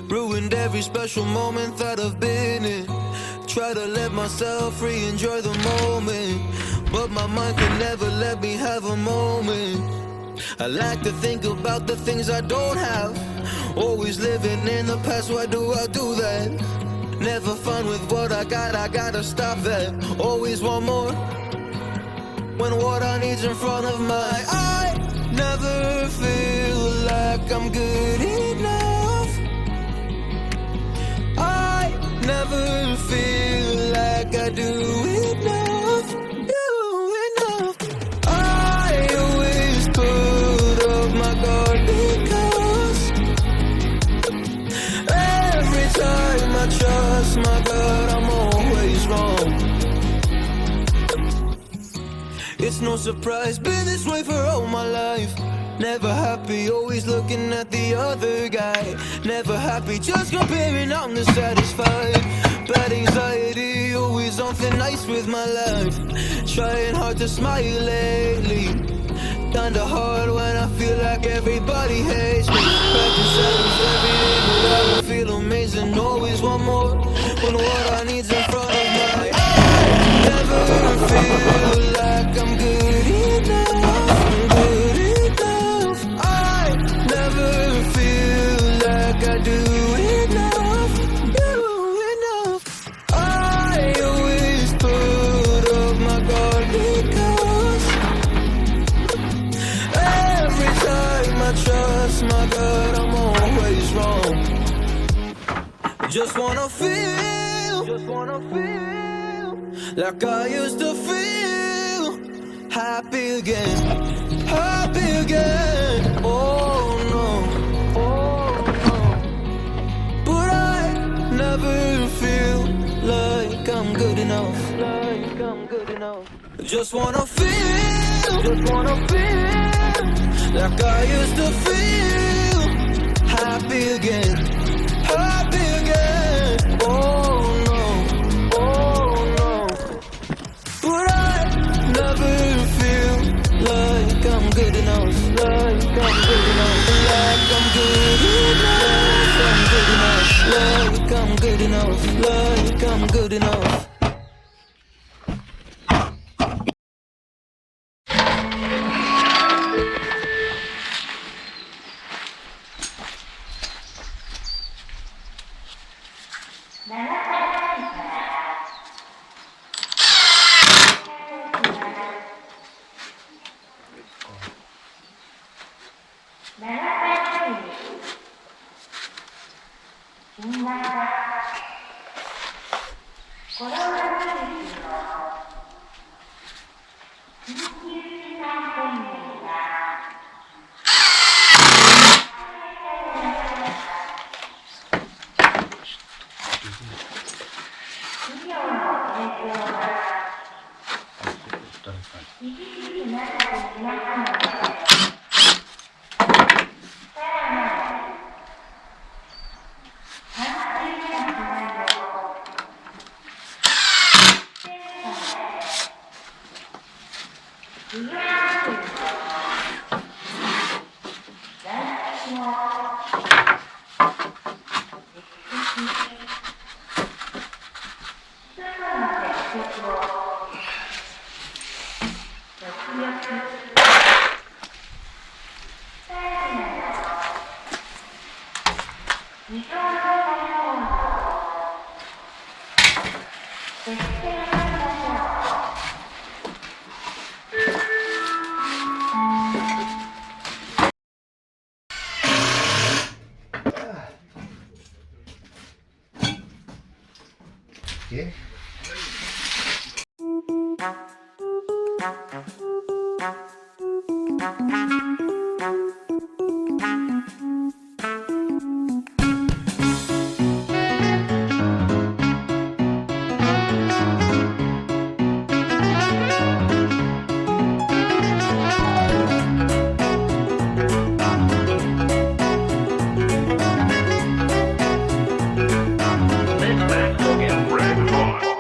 Ruined every special moment that I've been in. Try to let myself free, enjoy the moment, but my mind can never let me have a moment. I like to think about the things I don't have. Always living in the past, why do I do that? Never fun with what I gotta stop that. Always want more, when what I need's in front of my eye. Never feel like I'm good enough. I never feel like I do enough. I always put up my guard because every time I trust my gut, I'm always wrong. It's no surprise, been this way for all my life. Never happy, always looking at the other guy. Never happy, just comparing, I'm dissatisfied. Bad anxiety, always on thin ice with my life. Trying hard to smile lately. Kinda hard when I feel like everybody hates me. Practice silence every day, but I don't feel amazing. Always want more, when what I need's in front of my eyes. Never feel like I'm good enough. Good enough. I never feel like I do enough. Do enough. I always put up my guard because every time I trust my gut, I'm always wrong. Just wanna feel like I used to feel. Happy again, happy again. Oh no, oh no. But I never feel like I'm good enough. Like I'm good enough. Just wanna feel like I used to feel. Happy again, happy again. Oh no, oh no. But I never feel like I'm good enough. Like I'm good enough. Like I'm good enough. I'm good enough. Like I'm good enough. Like I'm good enough. Okay. Let's go get red hot.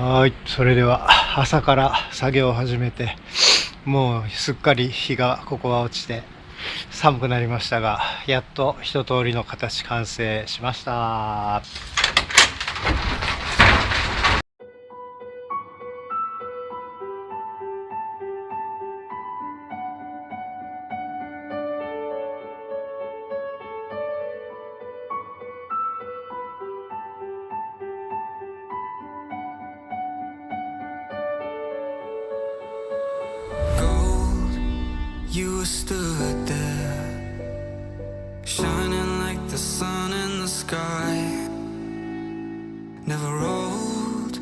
はい、それでは朝から作業を始めて、もうすっかり日がここは落ちて寒くなりましたが、やっと一通りの形完成しました。You stood there, shining like the sun in the sky. Never old,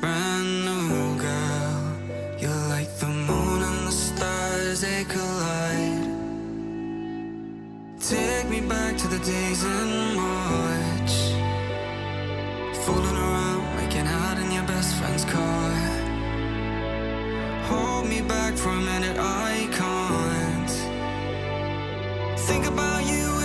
brand new girl. You're like the moon and the stars, they collide. Take me back to the days in March, fooling around, making out in your best friend's car. Hold me back for a minute, I can't think about you